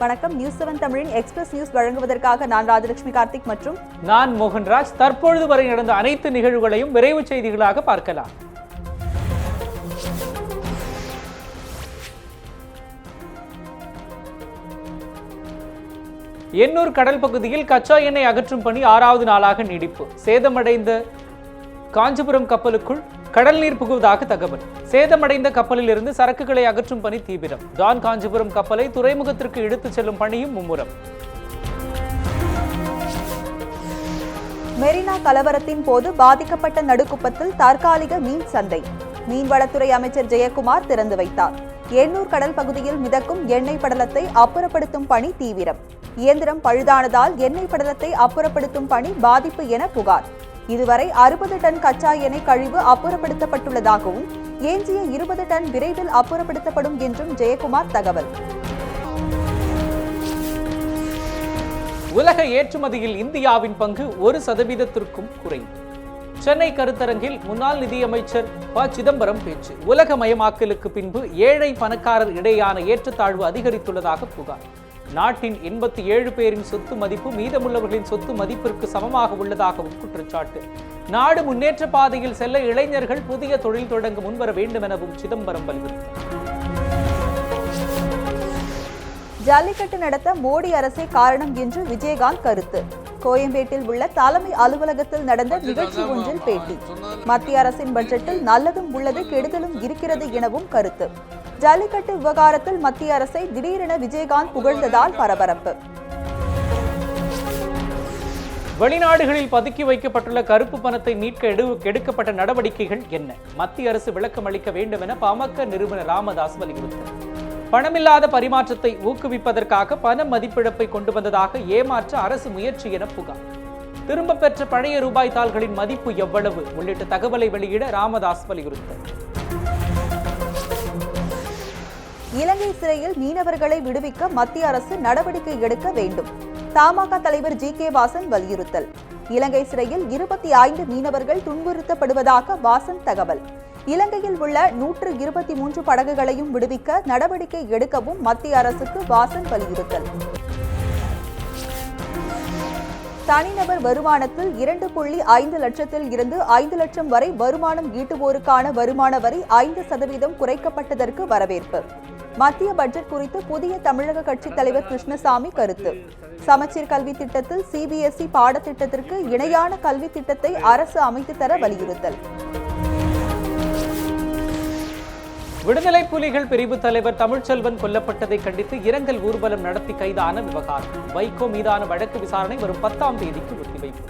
வணக்கம். நியூஸ் 7 தமிழின் express news வழங்குவதற்காக நான் ராஜலட்சுமி கார்த்திக் மற்றும் நான் மோகன்ராஜ். தற்பொழுது வரை நடந்த அனைத்து நிகழ்வுகளையும் விரைவு செய்திகளாக பார்க்கலாம். எண்ணூர் கடல் பகுதியில் கச்சா எண்ணெய் அகற்றும் பணி 6வது நாளாக நீடிப்பு. சேதமடைந்த காஞ்சிபுரம் கப்பலுக்குள் கடல் நீர் புகுவதாக தகவல். சேதமடைந்த கப்பலில் இருந்து சரக்குகளை அகற்றும் பணி தீவிரம். டான் காஞ்சிபுரம் கப்பலை துறைமுகத்திற்கு இழுத்துச் செல்லும் பணியும் மும்முரம். மெரினா கலவரத்தின் போது பாதிக்கப்பட்ட நடுக்குப்பத்தில் தற்காலிக மீன் சந்தை மீன்வளத்துறை அமைச்சர் ஜெயக்குமார் திறந்து வைத்தார். எண்ணூர் கடல் பகுதியில் மிதக்கும் எண்ணெய் படலத்தை அப்புறப்படுத்தும் பணி தீவிரம். இயந்திரம் பழுதானதால் எண்ணெய் படலத்தை அப்புறப்படுத்தும் பணி பாதிப்பு என புகார். இதுவரை 60 டன் கச்சா எண்ணெய் கழிவு அப்புறப்படுத்தப்பட்டுள்ளதாகவும் எஞ்சிய 20 டன் விரைவில் அப்புறப்படுத்தப்படும் என்றும் ஜெயக்குமார் தகவல். உலக ஏற்றுமதியில் இந்தியாவின் பங்கு 1% குறைவு. சென்னை கருத்தரங்கில் முன்னாள் நிதியமைச்சர் ப. சிதம்பரம் பேச்சு. உலகமயமாக்கலுக்கு பின்பு ஏழை பணக்காரர் இடையேயான ஏற்றத்தாழ்வு அதிகரித்துள்ளதாக புகார். நாட்டின் 87 பேரின் சொத்து மதிப்பு மீதமுள்ளவர்களின் சொத்து மதிப்பிற்கு சமமாக உள்ளதாகவும் குற்றச்சாட்டு. நாடு முன்னேற்ற பாதையில் செல்ல இளைஞர்கள் புதிய தொழில் தொடங்க முன்வர வேண்டும் எனவும் சிதம்பரம் வலியுறுத்தினார். ஜல்லிக்கட்டு நடத்த மோடி அரசே காரணம் என்று விஜயகாந்த் கருத்து. கோயம்பேட்டில் உள்ள தலைமை அலுவலகத்தில் நடந்த நிகழ்ச்சி ஒன்றில் பேட்டி. மத்திய அரசின் பட்ஜெட்டில் நல்லதும் உள்ளது, கெடுதலும் இருக்கிறது எனவும் கருத்து. ஜல்லிக்கட்டு விவகாரத்தில் மத்திய அரசை திடீரென விஜயகாந்த் புகழ்ந்ததால் பரபரப்பு. வெளிநாடுகளில் பதுக்கி வைக்கப்பட்டுள்ள கருப்பு பணத்தை மீட்க எடுக்கப்பட்ட நடவடிக்கைகள் என்ன? மத்திய அரசு விளக்கம் அளிக்க வேண்டும் என பாமக நிறுவனர் ராமதாஸ் வலியுறுத்தினார். பணமில்லாத பரிமாற்றத்தை ஊக்குவிப்பதற்காக பண மதிப்பிழப்பை கொண்டு வந்ததாக ஏமாற்ற அரசு முயற்சி என புகார். திரும்ப பெற்ற பழைய ரூபாய் தாள்களின் மதிப்பு எவ்வளவு உள்ளிட்ட தகவலை வெளியிட ராமதாஸ் வலியுறுத்தினார். இலங்கை சிறையில் மீனவர்களை விடுவிக்க மத்திய அரசு நடவடிக்கை எடுக்க வேண்டும். தமாக தலைவர் ஜி.கே. வாசன் வலியுறுத்தல். இலங்கை சிறையில் 25 மீனவர்கள் துன்புறுத்தப்படுவதாக வாசன் தகவல். இலங்கையில் உள்ள 123 படகுகளையும் விடுவிக்க நடவடிக்கை எடுக்கவும் மத்திய அரசுக்கு வாசன் வலியுறுத்தல். தனிநபர் வருமானத்தில் 2.5 லட்சத்தில் இருந்து 5 லட்சம் வரை வருமானம் ஈட்டுவோருக்கான வருமான வரி 5% குறைக்கப்பட்டதற்கு வரவேற்பு. மத்திய பட்ஜெட் குறித்து புதிய தமிழக கட்சித் தலைவர் கிருஷ்ணசாமி கருத்து. சமச்சீர் கல்வி திட்டத்தில் சிபிஎஸ்இ பாடத்திட்டத்திற்கு இணையான கல்வி திட்டத்தை அரசு அமைத்து தர வலியுறுத்தல். விடுதலை புலிகள் பிரிவு தலைவர் தமிழ்ச்செல்வன் கொல்லப்பட்டதை கண்டித்து இரங்கல் ஊர்வலம் நடத்தி கைதான விவகாரம். வைகோ மீதான வழக்கு விசாரணை வரும் 10ஆம் தேதிக்கு ஒத்திவைப்பு.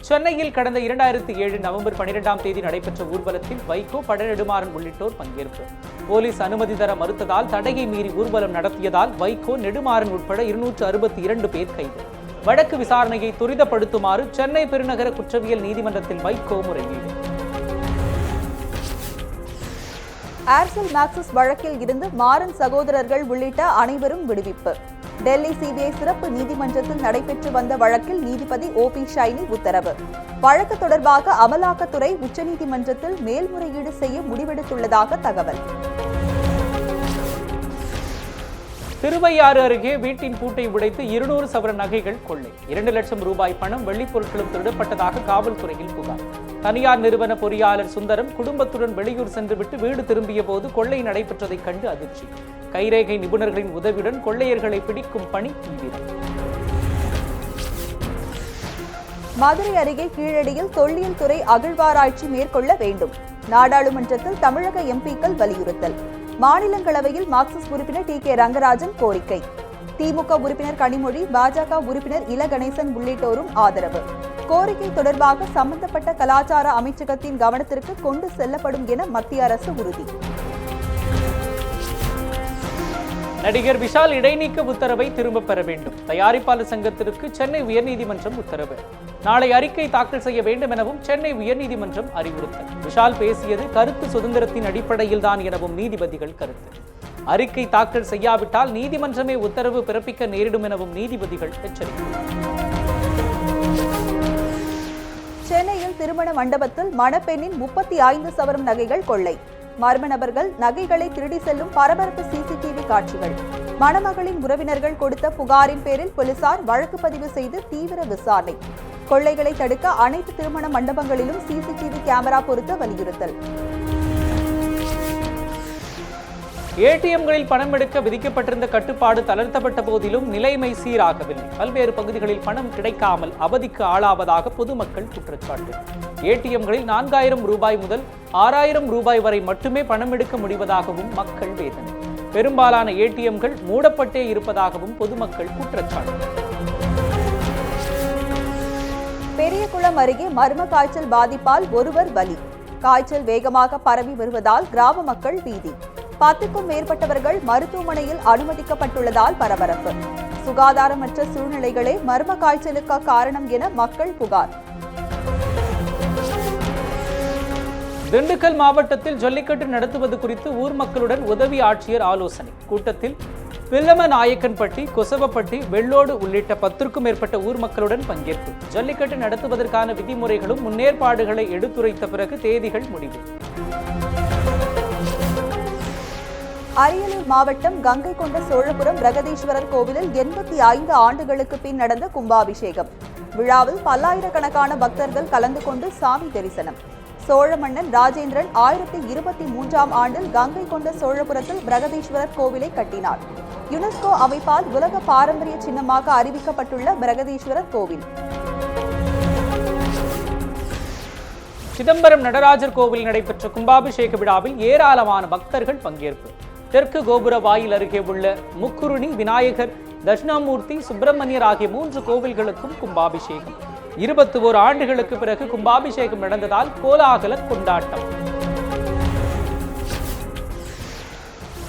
சென்னையில் கடந்த 2007 நவம்பர் 12ஆம் தேதி நடைபெற்ற ஊர்வலத்தில் வைகோ, பழநெடுமாறன் உள்ளிட்டோர் பங்கேற்பு. போலீஸ் அனுமதி தர மறுத்ததால் தடையை மீறி ஊர்வலம் நடத்தியதால் வைகோ, நெடுமாறன் உட்பட 262 பேர் கைது. வழக்கு விசாரணையை துரிதப்படுத்துமாறு சென்னை பெருநகர குற்றவியல் நீதிமன்றத்தில் வைகோ முறையீடு. ஏர்செல் மேக்சிஸ் வழக்கில் இருந்து மாறன் சகோதரர்கள் உள்ளிட்ட அனைவரும் விடுவிப்பு. டெல்லி சிபிஐ சிறப்பு நீதிமன்றத்தில் நடைபெற்று வந்த வழக்கில் நீதிபதி ஓ.பி. ஷைனி உத்தரவு. வழக்கு தொடர்பாக அமலாக்கத்துறை உச்சநீதிமன்றத்தில் மேல்முறையீடு செய்ய முடிவெடுத்துள்ளதாக தகவல். திருவையாறு அருகே வீட்டின் பூட்டை உடைத்து 200 சவரன் நகைகள் கொள்ளை. 2 லட்சம் ரூபாய் பணம், வெள்ளிப் பொருட்களும் திருடப்பட்டதாக காவல்துறையில் புகார். தனியார் நிறுவன பொறியாளர் சுந்தரம் குடும்பத்துடன் வெளியூர் சென்றுவிட்டு வீடு திரும்பிய போது கொள்ளை நடைபெற்றதைக் கண்டு அதிர்ச்சி. கைரேகை நிபுணர்களின் உதவியுடன் கொள்ளையர்களை பிடிக்கும் பணி தீவிரம். மதுரை அருகே கீழடியில் தொல்லியல் துறை அகழ்வாராய்ச்சி மேற்கொள்ள வேண்டும். நாடாளுமன்றத்தில் தமிழக எம்பிக்கள் வலியுறுத்தல். மாநிலங்களவையில் மார்க்சிஸ்ட் உறுப்பினர் டி.கே. ரங்கராஜன் கோரிக்கை. திமுக உறுப்பினர் கனிமொழி, பாஜக உறுப்பினர் இல கணேசன் உள்ளிட்டோரும் ஆதரவு. கோரிக்கை தொடர்பாக சம்பந்தப்பட்ட கலாச்சார அமைச்சகத்தின் கவனத்திற்கு கொண்டு செல்லப்படும் என மத்திய அரசு உறுதி. நடிகர் விஷால் இடைநீக்க உத்தரவை திரும்பப் பெற வேண்டும். தயாரிப்பாளர் சங்கத்திற்கு சென்னை உயர்நீதிமன்றம் உத்தரவு. நாளை அறிக்கை தாக்கல் செய்ய வேண்டும் எனவும் சென்னை உயர்நீதிமன்றம் அறிவுறுத்தல். விஷால் பேசியது கருத்து சுதந்திரத்தின் அடிப்படையில் தான் எனவும் நீதிபதிகள் கருத்து. அறிக்கை தாக்கல் செய்யாவிட்டால் நீதிமன்றமே உத்தரவு பிறப்பிக்க நேரிடும் எனவும் நீதிபதிகள் எச்சரிக்கை. சென்னையில் திருமண மண்டபத்தில் மணப்பெண்ணின் 35 சவரம் நகைகள் கொள்ளை. மர்ம நபர்கள் நகைகளை திருடி செல்லும் பரபரப்பு சிசிடிவி காட்சிகள். மணமகளின் உறவினர்கள் கொடுத்த புகாரின் பேரில் போலீசார் வழக்கு பதிவு செய்து தீவிர விசாரணை. கொள்ளைகளை தடுக்க அனைத்து திருமண மண்டபங்களிலும் சிசிடிவி கேமரா பொருத்த வலியுறுத்தல். ஏடிஎம்களில் பணம் எடுக்க விதிக்கப்பட்டிருந்த கட்டுப்பாடு தளர்த்தப்பட்ட போதிலும் நிலைமை சீராகவில்லை. பல்வேறு பகுதிகளில் பணம் கிடைக்காமல் அவதிக்கு ஆளாவதாக பொதுமக்கள் குற்றச்சாட்டு. ஏடிஎம்களில் 4000 ரூபாய் முதல் 6000 ரூபாய் வரை மட்டுமே பணம் எடுக்க முடிவதாகவும் மக்கள் வேதனை. பெரும்பாலான ஏடிஎம்கள் மூடப்பட்டே இருப்பதாகவும் பொதுமக்கள் குற்றச்சாட்டு. பெரியகுளம் அருகே மர்ம காய்ச்சல் பாதிப்பால் ஒருவர் பலி. காய்ச்சல் வேகமாக பரவி வருவதால் கிராம மக்கள் பீதி. 10க்கும் மேற்பட்டவர்கள் மருத்துவமனையில் அனுமதிக்கப்பட்டுள்ளதால் பரபரப்பு. சுகாதாரமற்ற சூழ்நிலைகளே மர்ம காய்ச்சலுக்கு காரணம் என மக்கள் புகார். திண்டுக்கல் மாவட்டத்தில் ஜல்லிக்கட்டு நடத்துவது குறித்து ஊர் மக்களுடன் உதவி ஆட்சியர் ஆலோசனை. கூட்டத்தில் பில்லமநாயக்கன்பட்டி, கொசவப்பட்டி, வெள்ளோடு உள்ளிட்ட 10க்கும் மேற்பட்ட ஊர் மக்களுடன் பங்கேற்பு. ஜல்லிக்கட்டு நடத்துவதற்கான விதிமுறைகளும் முன்னேற்பாடுகளை எடுத்துரைத்த பிறகு தேதிகள் முடிவு. அரியலூர் மாவட்டம் கங்கை கொண்ட சோழபுரம் பிரகதீஸ்வரர் கோவிலில் 85 ஆண்டுகளுக்கு பின் நடந்த கும்பாபிஷேகம். விழாவில் பல்லாயிரக்கணக்கான பக்தர்கள் கலந்து கொண்டு சாமி தரிசனம். சோழ மன்னன் ராஜேந்திரன் 1023ஆம் ஆண்டில் கங்கை கொண்ட சோழபுரத்தில் பிரகதீஸ்வரர் கோவிலை கட்டினார். யுனெஸ்கோ அமைப்பால் உலக பாரம்பரிய சின்னமாக அறிவிக்கப்பட்டுள்ள பிரகதீஸ்வரர் கோவில். சிதம்பரம் நடராஜர் கோவில் நடைபெற்ற கும்பாபிஷேக விழாவில் ஏராளமான பக்தர்கள் பங்கேற்பு. தெற்கு கோபுர வாயில் அருகே உள்ள முக்குருணி, விநாயகர், தட்சிணாமூர்த்தி, சுப்பிரமணியர் ஆகிய 3 கோவில்களுக்கும் கும்பாபிஷேகம். 21 ஆண்டுகளுக்கு பிறகு கும்பாபிஷேகம் நடந்ததால் கோலாகல கொண்டாட்டம்.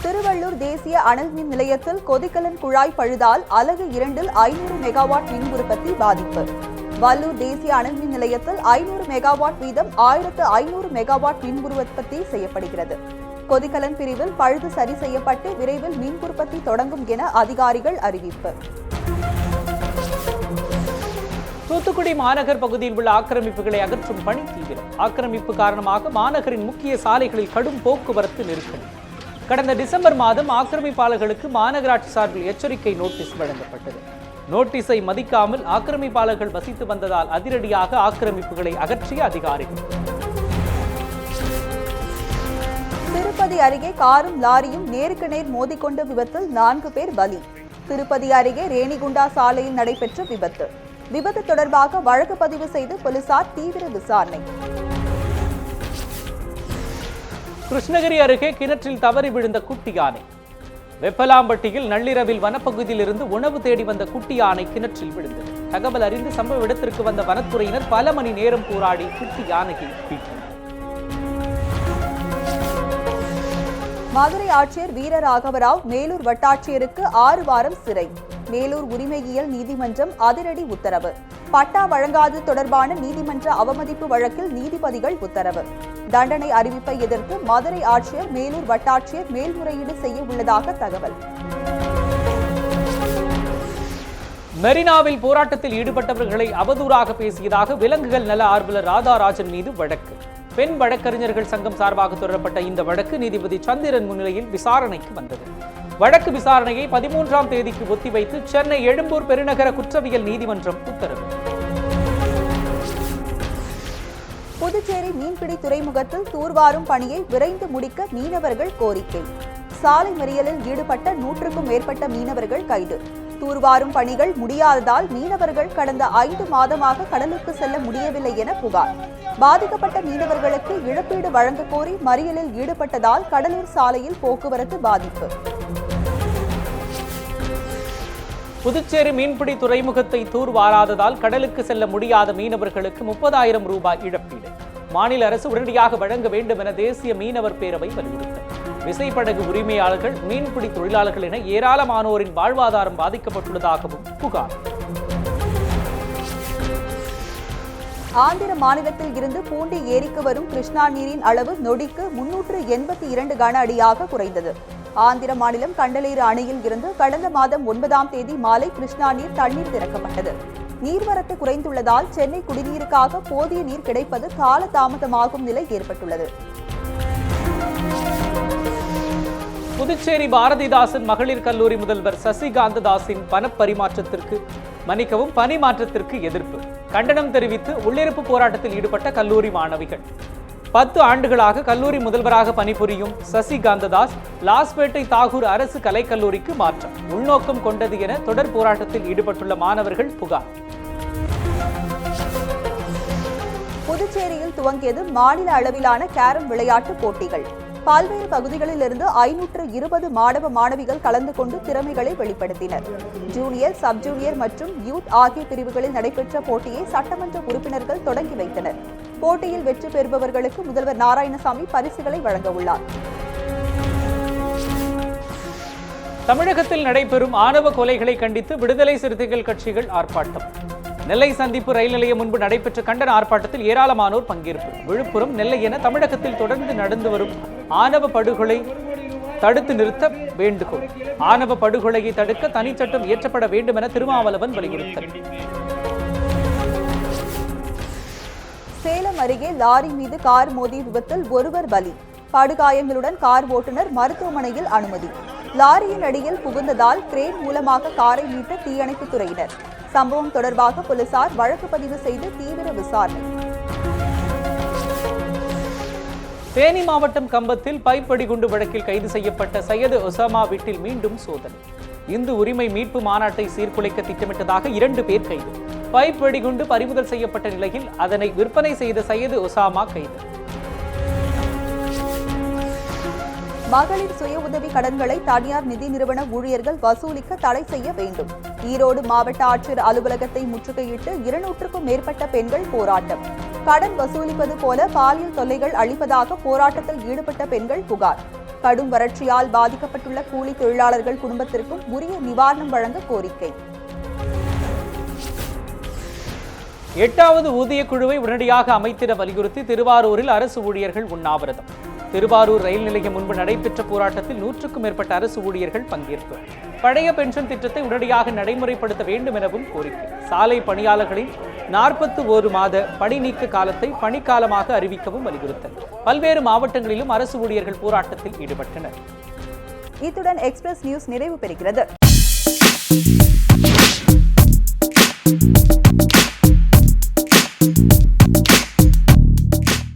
திருவள்ளூர் தேசிய அனல் மின் நிலையத்தில் கொதிகலன் குழாய் பழுதால் அலகு 2இல் 500 மெகாவாட் மின் உற்பத்தி பாதிப்பு. வல்லூர் தேசிய அனல் மின் நிலையத்தில் 500 மெகாவாட் வீதம் 1500 மெகாவாட் மின் உற்பத்தி செய்யப்படுகிறது. கொதிகலன் பிரிவில் பழுது சரி செய்யப்பட்டு விரைவில் மின் உற்பத்தி தொடங்கும் என அதிகாரிகள் அறிவிப்பு. தூத்துக்குடி மாநகர் பகுதியில் உள்ள ஆக்கிரமிப்புகளை அகற்றும் பணி தீவிரம். ஆக்கிரமிப்பு காரணமாக மாநகரின் முக்கிய சாலைகளில் கடும் போக்குவரத்து நெருக்கடி. கடந்த டிசம்பர் மாதம் ஆக்கிரமிப்பாளர்களுக்கு மாநகராட்சி சார்பில் எச்சரிக்கை நோட்டீஸ் வழங்கப்பட்டது. நோட்டீஸை மதிக்காமல் ஆக்கிரமிப்பாளர்கள் வசித்து வந்ததால் அதிரடியாக ஆக்கிரமிப்புகளை அகற்றிய அதிகாரிகள். திருப்பதி அருகே காரும் லாரியும் நேருக்கு நேர் மோதிக்கொண்ட விபத்தில் 4 பேர் பலி. திருப்பதி அருகே ரேணிகுண்டா சாலையில் நடைபெற்ற விபத்து. விபத்து தொடர்பாக வழக்கு பதிவு செய்து போலீசார் தீவிர விசாரணை. கிருஷ்ணகிரி அருகே கிணற்றில் தவறி விழுந்த குட்டி யானை. வெப்பலாம்பட்டியில் நள்ளிரவில் வனப்பகுதியில் இருந்து உணவு தேடி வந்த குட்டி யானை கிணற்றில் விழுந்தது. தகவல் அறிந்து சம்பவ இடத்திற்கு வந்த வனத்துறையினர் பல மணி நேரம் போராடி குட்டி யானையை மீட்டனர். மதுரை ஆட்சியர் வீரராகவராவ் மேலூர் வட்டாட்சியருக்கு 6 வாரம் சிறை. மேலூர் உரிமையியல் நீதிமன்றம் அதிரடி உத்தரவு. பட்டா வழங்காது தொடர்பான நீதிமன்ற அவமதிப்பு வழக்கில் நீதிபதிகள் உத்தரவு. தண்டனை அறிவிப்பை எதிர்த்து மதுரை ஆட்சியர் மேலூர் வட்டாட்சியர் மேல்முறையீடு செய்ய உள்ளதாக தகவல். மெரினாவில் போராட்டத்தில் ஈடுபட்டவர்களை அவதூறாக பேசியதாக விலங்குகள் நல ஆர்வலர் ராதாராஜன் மீது வழக்கு. பெண் வழக்கறிஞர்கள் சங்கம் சார்பாக தொடரப்பட்ட இந்த வழக்கு நீதிபதி சந்திரன் முன்னிலையில் விசாரணைக்கு வந்தது. வழக்கு விசாரணையை 13ஆம் தேதிக்கு ஒத்திவைத்து சென்னை எழும்பூர் பெருநகர குற்றவியல் நீதிமன்றம் உத்தரவு. புதுச்சேரி மீன்பிடி துறைமுகத்தில் தூர்வாரும் பணியை விரைந்து முடிக்க மீனவர்கள் கோரிக்கை. சாலை மறியலில் ஈடுபட்ட 100க்கும் மேற்பட்ட மீனவர்கள் கைது. தூர்வாரும் பணிகள் முடியாததால் மீனவர்கள் கடந்த 5 மாதமாக கடலுக்கு செல்ல முடியவில்லை என புகார். பாதிக்கப்பட்ட மீனவர்களுக்கு இழப்பீடு வழங்க கோரி மறியலில் ஈடுபட்டதால் கடலூர் சாலையில் போக்குவரத்து பாதிப்பு. புதுச்சேரி மீன்பிடி துறைமுகத்தை தூர்வாராததால் கடலுக்கு செல்ல முடியாத மீனவர்களுக்கு 30,000 ரூபாய் இழப்பீடு மாநில அரசு உடனடியாக வழங்க வேண்டும் என தேசிய மீனவர் பேரவை வலியுறுத்தல். விசைப்படகு உரிமையாளர்கள், மீன்பிடி தொழிலாளர்கள் என ஏராளமானோரின் வாழ்வாதாரம் பாதிக்கப்பட்டுள்ளதாகவும் புகார். ஆந்திர மாநிலத்தில் இருந்து பூண்டி ஏரிக்கு வரும் கிருஷ்ணா நீரின் அளவு நொடிக்கு 382 கன அடியாக குறைந்தது. ஆந்திர மாநிலம் கண்டலேறு அணையில் இருந்து கடந்த மாதம் 9ஆம் தேதி மாலை கிருஷ்ணா நீர் தண்ணீர் திறக்கப்பட்டது. நீர்வரத்து குறைந்துள்ளதால் சென்னை குடிநீருக்காக போதிய நீர் கிடைப்பது காலதாமதமாகும் நிலை ஏற்பட்டுள்ளது. புதுச்சேரி பாரதிதாசன் மகளிர் கல்லூரி முதல்வர் சசிகாந்த தாஸின் பணி மாற்றத்திற்கு எதிர்ப்பு கண்டனம் தெரிவித்து உள்ளிருப்பு போராட்டத்தில் ஈடுபட்ட கல்லூரி மாணவிகள். 10 ஆண்டுகளாக கல்லூரி முதல்வராக பணிபுரியும் சசிகாந்த தாஸ் லாஸ்பேட்டை தாகூர் அரசு கலைக்கல்லூரிக்கு மாற்றம் உள்நோக்கம் கொண்டது என தொடர் போராட்டத்தில் ஈடுபட்டுள்ள மாணவர்கள் புகார். புதுச்சேரியில் துவங்கியது மாநில அளவிலான கேரம் விளையாட்டு போட்டிகள். பல்வேறு பகுதிகளில் இருந்து 520 மாணவ மாணவிகள் கலந்து கொண்டு திறமைகளை வெளிப்படுத்தினர். ஜூனியர், சப் ஜூனியர் மற்றும் யூத் ஆகிய பிரிவுகளில் நடைபெற்ற போட்டியை சட்டமன்ற உறுப்பினர்கள் தொடங்கி வைத்தனர். போட்டியில் வெற்றி பெறுபவர்களுக்கு முதல்வர் நாராயணசாமி பரிசுகளை வழங்க உள்ளார். தமிழகத்தில் நடைபெறும் ஆணவ கொலைகளை கண்டித்து விடுதலை சிறுத்தைகள் கட்சிகள் ஆர்ப்பாட்டம். நெல்லை சந்திப்பு ரயில் நிலையம் முன்பு நடைபெற்ற கண்டன ஆர்ப்பாட்டத்தில் ஏராளமானோர் பங்கேற்பு. விழுப்புரம், நெல்லை என தமிழகத்தில் தொடர்ந்து நடந்து வரும் ஆணவ படுகொலை தடுத்து நிறுத்த வேண்டுகோள். ஆணவ படுகொலையை தடுக்க தனிச்சட்டம் இயற்றப்பட வேண்டும் என திருமாவளவன் வலியுறுத்தல். சேலம் அருகே லாரி மீது கார் மோதிய விபத்தில் ஒருவர் பலி. படுகாயங்களுடன் கார் ஓட்டுநர் மருத்துவமனையில் அனுமதி. லாரியின் அடியில் புகுந்ததால் கிரேன் மூலமாக காரை மீட்ட தீயணைப்புத் துறையினர். சம்பவம் தொடர்பாக போலீசார் வழக்கு பதிவு செய்து தீவிர விசாரணை. தேனி மாவட்டம் கம்பத்தில் பைப் வெடிகுண்டு வழக்கில் கைது செய்யப்பட்ட சையது ஒசாமா வீட்டில் மீண்டும் சோதனை. இந்து உரிமை மீட்பு மாநாட்டை சீர்குலைக்க திட்டமிட்டதாக 2 பேர் கைது. பைப் வெடிகுண்டு பறிமுதல் செய்யப்பட்ட நிலையில் அதனை விற்பனை செய்த சையது ஒசாமா கைது. மகளிர் சுய உதவி கடன்களை தனியார் நிதி நிறுவன ஊழியர்கள் வசூலிக்க தடை செய்ய வேண்டும். ஈரோடு மாவட்ட ஆட்சியர் அலுவலகத்தை முற்றுகையிட்டு 200க்கும் மேற்பட்ட பெண்கள் போராட்டம். கடன் வசூலிப்பது போல பாலியல் தொல்லைகள் அளிப்பதாக போராட்டத்தில் ஈடுபட்ட பெண்கள் புகார். கடும் வறட்சியால் பாதிக்கப்பட்டுள்ள கூலி தொழிலாளர்கள் குடும்பத்திற்கும் உரிய நிவாரணம் வழங்க கோரிக்கை. 8வது ஊதிய குழுவை உடனடியாக அமைத்திட வலியுறுத்தி திருவாரூரில் அரசு ஊழியர்கள் உண்ணாவிரதம். திருவாரூர் ரயில் நிலையம் முன்பு நடைபெற்ற போராட்டத்தில் 100க்கும் மேற்பட்ட அரசு ஊழியர்கள் பங்கேற்பு. பழைய பென்ஷன் திட்டத்தை உடனடியாக நடைமுறைப்படுத்த வேண்டும் எனவும் கோரிக்கை. சாலை பணியாளர்களின் 41 மாத பணி நீக்க காலத்தை பணிக்காலமாக அறிவிக்கவும் வலியுறுத்தல். பல்வேறு மாவட்டங்களிலும் அரசு ஊழியர்கள் போராட்டத்தில் ஈடுபட்டனர். இத்துடன் எக்ஸ்பிரஸ் நியூஸ் நிறைவு பெறுகிறது.